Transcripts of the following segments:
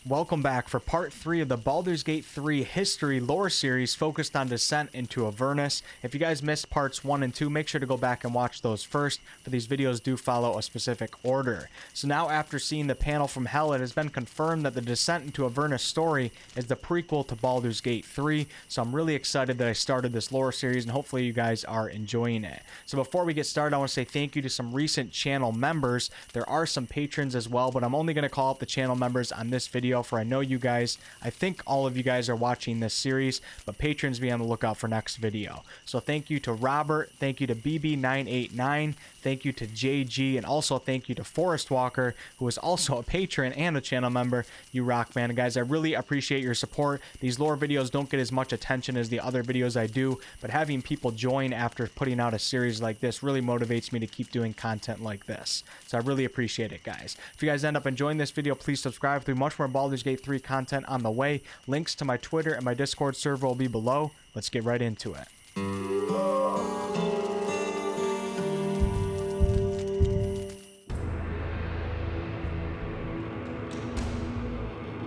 Welcome back for part 3 of the Baldur's Gate 3 history lore series focused on Descent into Avernus. If you guys missed parts 1 and 2, make sure to go back and watch those first, for these videos do follow a specific order. So now after seeing the panel from Hell, it has been confirmed that the Descent into Avernus story is the prequel to Baldur's Gate 3, so I'm really excited that I started this lore series and hopefully you guys are enjoying it. So before we get started, I want to say thank you to some recent channel members. There are some patrons as well, but I'm only going to call up the channel members on this video, for I know you guys, I think all of you guys are watching this series, but patrons be on the lookout for next video. So thank you to Robert, thank you to BB989, thank you to JG, and also thank you to Forest Walker, who is also a patron and a channel member. You rock, man. And guys, I really appreciate your support. These lore videos don't get as much attention as the other videos I do, but having people join after putting out a series like this really motivates me to keep doing content like this. So I really appreciate it, guys. If you guys end up enjoying this video, please subscribe. There'll be much more Baldur's Gate 3 content on the way. Links to my Twitter and my Discord server will be below. Let's get right into it.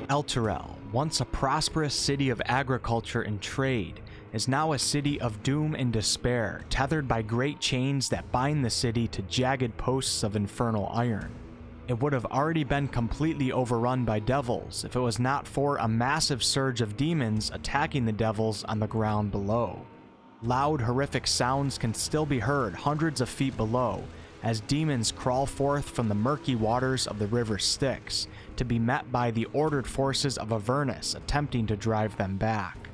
Elturel, once a prosperous city of agriculture and trade, is now a city of doom and despair, tethered by great chains that bind the city to jagged posts of infernal iron. It would have already been completely overrun by devils if it was not for a massive surge of demons attacking the devils on the ground below. Loud, horrific sounds can still be heard hundreds of feet below as demons crawl forth from the murky waters of the river Styx to be met by the ordered forces of Avernus attempting to drive them back.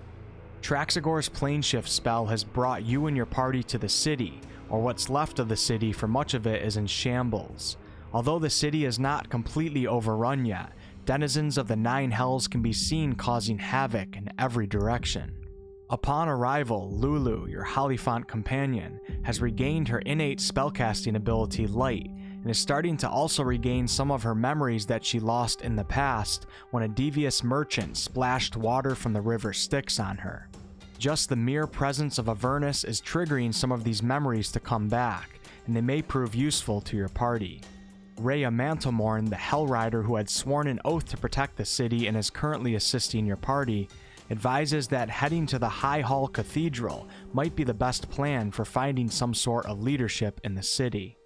Traxagor's planeshift spell has brought you and your party to the city, or what's left of the city, for much of it is in shambles. Although the city is not completely overrun yet, denizens of the Nine Hells can be seen causing havoc in every direction. Upon arrival, Lulu, your Hollyphant companion, has regained her innate spellcasting ability Light, and is starting to also regain some of her memories that she lost in the past when a devious merchant splashed water from the river Styx on her. Just the mere presence of Avernus is triggering some of these memories to come back, and they may prove useful to your party. Rhea Mantelmorn, the Hell Rider who had sworn an oath to protect the city and is currently assisting your party, advises that heading to the High Hall Cathedral might be the best plan for finding some sort of leadership in the city.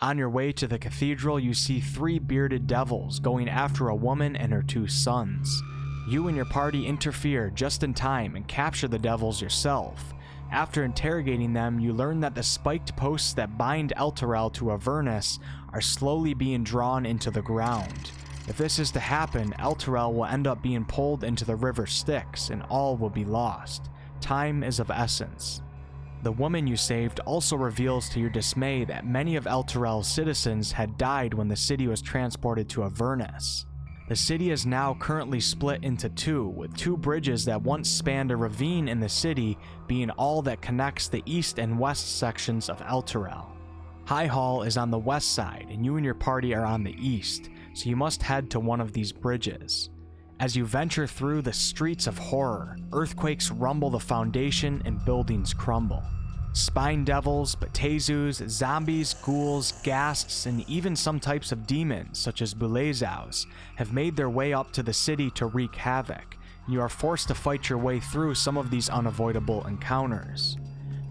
On your way to the cathedral, you see 3 bearded devils going after a woman and her 2 sons. You and your party interfere just in time and capture the devils yourself. After interrogating them, you learn that the spiked posts that bind Elturel to Avernus are slowly being drawn into the ground. If this is to happen, Elturel will end up being pulled into the river Styx and all will be lost. Time is of essence. The woman you saved also reveals to your dismay that many of Elturel's citizens had died when the city was transported to Avernus. The city is now currently split into 2, with 2 bridges that once spanned a ravine in the city being all that connects the east and west sections of Elturel. High Hall is on the west side and you and your party are on the east, so you must head to one of these bridges. As you venture through the streets of horror, earthquakes rumble the foundation and buildings crumble. Spine devils, Batezus, zombies, ghouls, ghasts, and even some types of demons, such as Bulezaus, have made their way up to the city to wreak havoc, and you are forced to fight your way through some of these unavoidable encounters.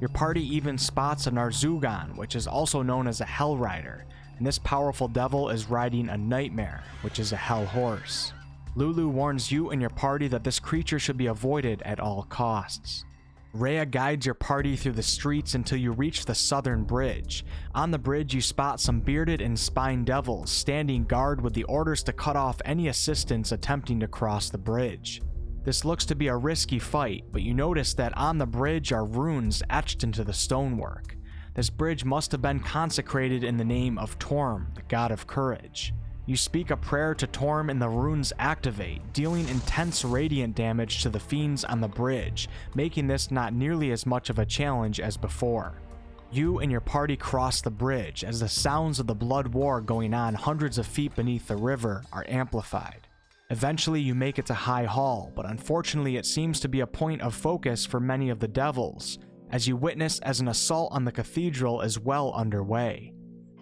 Your party even spots a Narzugan, which is also known as a Hell Rider, and this powerful devil is riding a Nightmare, which is a Hell Horse. Lulu warns you and your party that this creature should be avoided at all costs. Rhea guides your party through the streets until you reach the southern bridge. On the bridge, you spot some bearded and spine devils standing guard with the orders to cut off any assistants attempting to cross the bridge. This looks to be a risky fight, but you notice that on the bridge are runes etched into the stonework. This bridge must have been consecrated in the name of Torm, the god of courage. You speak a prayer to Torm and the runes activate, dealing intense radiant damage to the fiends on the bridge, making this not nearly as much of a challenge as before. You and your party cross the bridge as the sounds of the blood war going on hundreds of feet beneath the river are amplified. Eventually you make it to High Hall, but unfortunately it seems to be a point of focus for many of the devils, as you witness as an assault on the cathedral is well underway.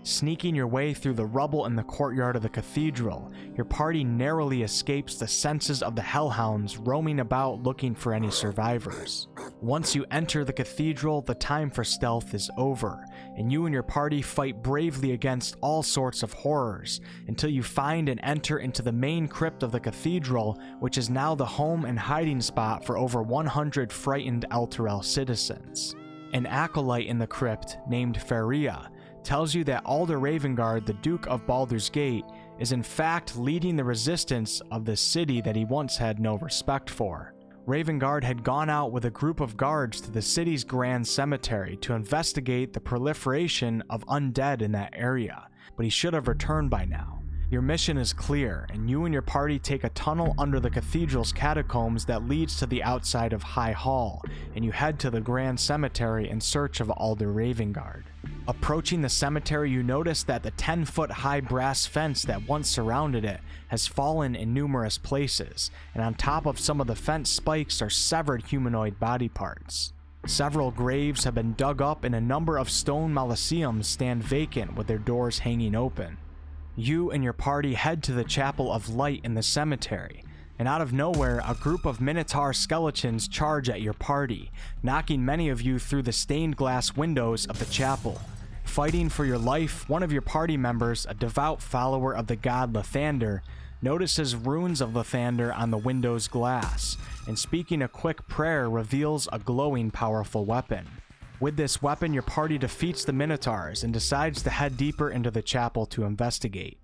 Sneaking your way through the rubble in the courtyard of the cathedral, your party narrowly escapes the senses of the hellhounds roaming about looking for any survivors. Once you enter the cathedral, the time for stealth is over, and you and your party fight bravely against all sorts of horrors until you find and enter into the main crypt of the cathedral, which is now the home and hiding spot for over 100 frightened Elturel citizens. An acolyte in the crypt, named Faria, tells you that Alder Ravenguard, the Duke of Baldur's Gate, is in fact leading the resistance of the city that he once had no respect for. Ravenguard had gone out with a group of guards to the city's grand cemetery to investigate the proliferation of undead in that area, but he should have returned by now. Your mission is clear, and you and your party take a tunnel under the cathedral's catacombs that leads to the outside of High Hall, and you head to the grand cemetery in search of Alder Ravenguard. Approaching the cemetery, you notice that the 10-foot high brass fence that once surrounded it has fallen in numerous places, and on top of some of the fence spikes are severed humanoid body parts. Several graves have been dug up, and a number of stone mausoleums stand vacant with their doors hanging open. You and your party head to the Chapel of Light in the cemetery, and out of nowhere, a group of Minotaur skeletons charge at your party, knocking many of you through the stained glass windows of the chapel. Fighting for your life, one of your party members, a devout follower of the god Lathander, notices runes of Lathander on the window's glass, and speaking a quick prayer reveals a glowing, powerful weapon. With this weapon, your party defeats the Minotaurs and decides to head deeper into the chapel to investigate.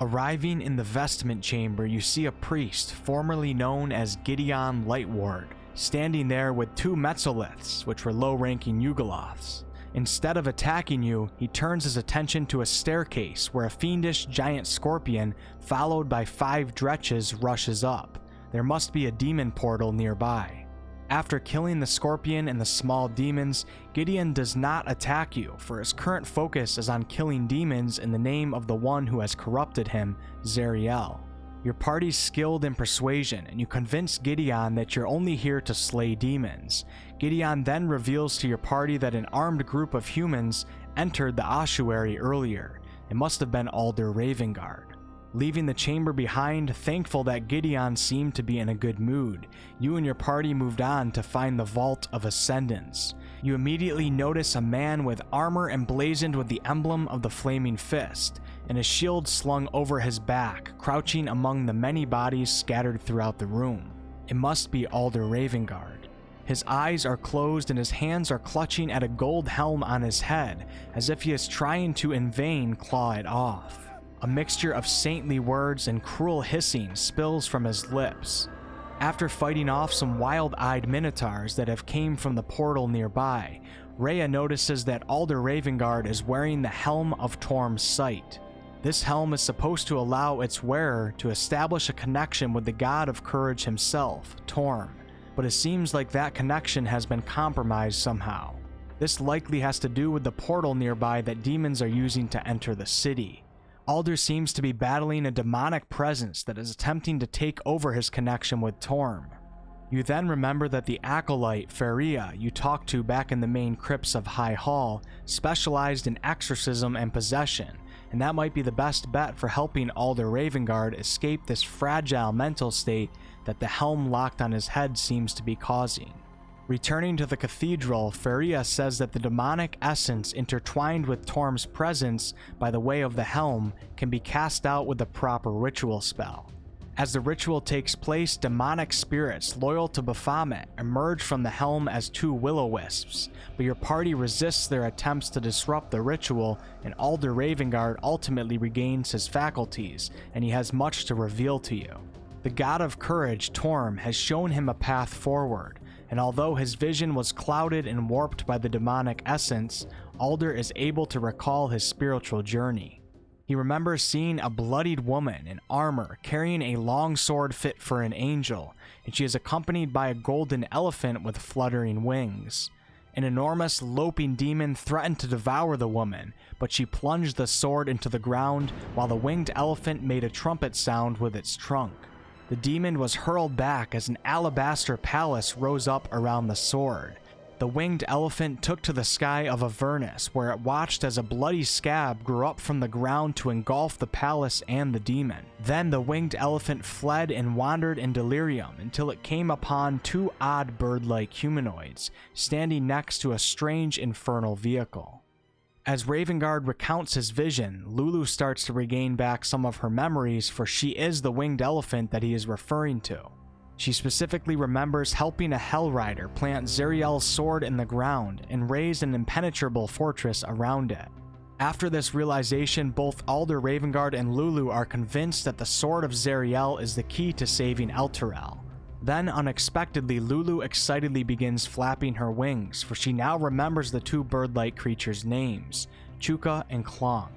Arriving in the vestment chamber, you see a priest, formerly known as Gideon Lightward, standing there with two metzoliths, which were low-ranking Yugoloths. Instead of attacking you, he turns his attention to a staircase where a fiendish giant scorpion, followed by 5 dretches, rushes up. There must be a demon portal nearby. After killing the scorpion and the small demons, Gideon does not attack you, for his current focus is on killing demons in the name of the one who has corrupted him, Zariel. Your party's skilled in persuasion, and you convince Gideon that you're only here to slay demons. Gideon then reveals to your party that an armed group of humans entered the ossuary earlier. It must have been Alder Ravenguard. Leaving the chamber behind, thankful that Gideon seemed to be in a good mood, you and your party moved on to find the Vault of Ascendance. You immediately notice a man with armor emblazoned with the emblem of the Flaming Fist, and a shield slung over his back, crouching among the many bodies scattered throughout the room. It must be Alder Ravenguard. His eyes are closed and his hands are clutching at a gold helm on his head, as if he is trying to in vain claw it off. A mixture of saintly words and cruel hissing spills from his lips. After fighting off some wild-eyed minotaurs that have came from the portal nearby, Rhea notices that Alder Ravenguard is wearing the Helm of Torm's Sight. This helm is supposed to allow its wearer to establish a connection with the god of courage himself, Torm, but it seems like that connection has been compromised somehow. This likely has to do with the portal nearby that demons are using to enter the city. Alder seems to be battling a demonic presence that is attempting to take over his connection with Torm. You then remember that the acolyte, Faria, you talked to back in the main crypts of High Hall, specialized in exorcism and possession, and that might be the best bet for helping Alder Ravenguard escape this fragile mental state that the helm locked on his head seems to be causing. Returning to the cathedral, Faria says that the demonic essence intertwined with Torm's presence by the way of the helm can be cast out with the proper ritual spell. As the ritual takes place, demonic spirits loyal to Baphomet emerge from the helm as 2 will-o-wisps, but your party resists their attempts to disrupt the ritual, and Alder Ravenguard ultimately regains his faculties, and he has much to reveal to you. The god of courage, Torm, has shown him a path forward, and although his vision was clouded and warped by the demonic essence, Alder is able to recall his spiritual journey. He remembers seeing a bloodied woman in armor carrying a long sword fit for an angel, and she is accompanied by a golden elephant with fluttering wings. An enormous loping demon threatened to devour the woman, but she plunged the sword into the ground while the winged elephant made a trumpet sound with its trunk. The demon was hurled back as an alabaster palace rose up around the sword. The winged elephant took to the sky of Avernus, where it watched as a bloody scab grew up from the ground to engulf the palace and the demon. Then the winged elephant fled and wandered in delirium until it came upon two odd bird-like humanoids, standing next to a strange infernal vehicle. As Ravenguard recounts his vision, Lulu starts to regain back some of her memories, for she is the winged elephant that he is referring to. She specifically remembers helping a Hell Rider plant Zariel's sword in the ground and raise an impenetrable fortress around it. After this realization, both Alder Ravenguard and Lulu are convinced that the sword of Zariel is the key to saving Elturel. Then, unexpectedly, Lulu excitedly begins flapping her wings, for she now remembers the two bird-like creatures' names, Chuka and Clonk.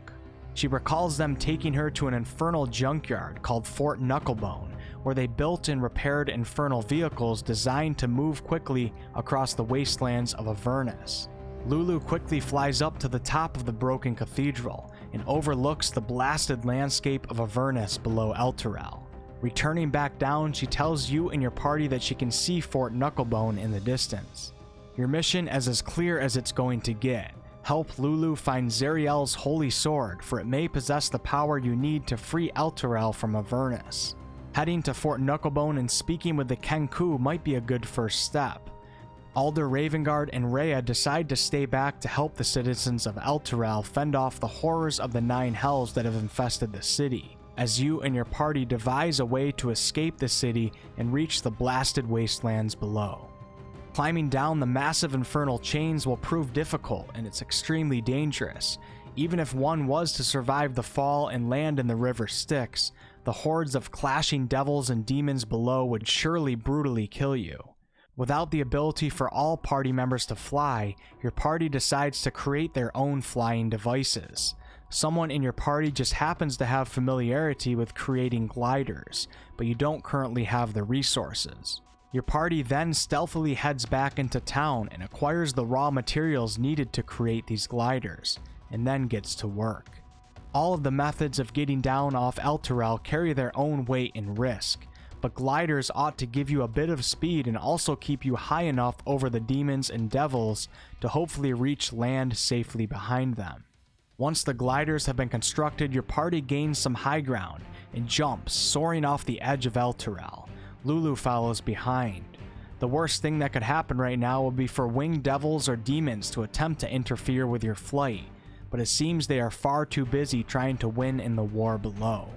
She recalls them taking her to an infernal junkyard called Fort Knucklebone, where they built and repaired infernal vehicles designed to move quickly across the wastelands of Avernus. Lulu quickly flies up to the top of the broken cathedral and overlooks the blasted landscape of Avernus below Elturel. Returning back down, she tells you and your party that she can see Fort Knucklebone in the distance. Your mission is as clear as it's going to get. Help Lulu find Zariel's holy sword, for it may possess the power you need to free Elturel from Avernus. Heading to Fort Knucklebone and speaking with the Kenku might be a good first step. Alder Ravenguard and Rhea decide to stay back to help the citizens of Elturel fend off the horrors of the 9 hells that have infested the city, as you and your party devise a way to escape the city and reach the blasted wastelands below. Climbing down the massive infernal chains will prove difficult, and it's extremely dangerous. Even if one was to survive the fall and land in the river Styx, the hordes of clashing devils and demons below would surely brutally kill you. Without the ability for all party members to fly, your party decides to create their own flying devices. Someone in your party just happens to have familiarity with creating gliders, but you don't currently have the resources. Your party then stealthily heads back into town and acquires the raw materials needed to create these gliders, and then gets to work. All of the methods of getting down off Elturel carry their own weight and risk, but gliders ought to give you a bit of speed and also keep you high enough over the demons and devils to hopefully reach land safely behind them. Once the gliders have been constructed, your party gains some high ground and jumps, soaring off the edge of Elturel. Lulu follows behind. The worst thing that could happen right now would be for winged devils or demons to attempt to interfere with your flight, but it seems they are far too busy trying to win in the war below.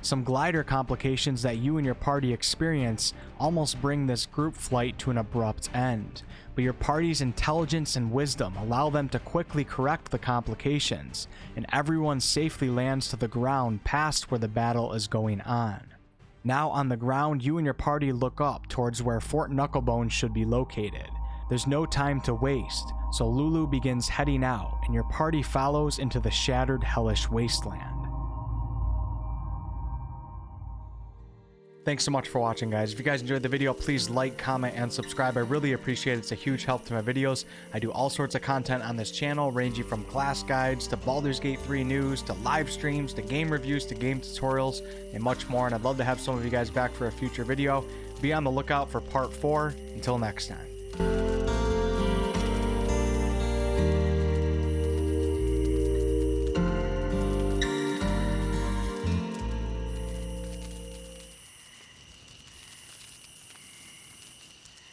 Some glider complications that you and your party experience almost bring this group flight to an abrupt end, but your party's intelligence and wisdom allow them to quickly correct the complications, and everyone safely lands to the ground past where the battle is going on. Now on the ground, you and your party look up towards where Fort Knucklebone should be located. There's no time to waste, so Lulu begins heading out, and your party follows into the shattered hellish wasteland. Thanks so much for watching, guys. If you guys enjoyed the video, please like, comment, and subscribe. I really appreciate it. It's a huge help to my videos. I do all sorts of content on this channel, ranging from class guides to Baldur's Gate 3 news to live streams to game reviews to game tutorials and much more. And I'd love to have some of you guys back for a future video. Be on the lookout for part 4. Until next time.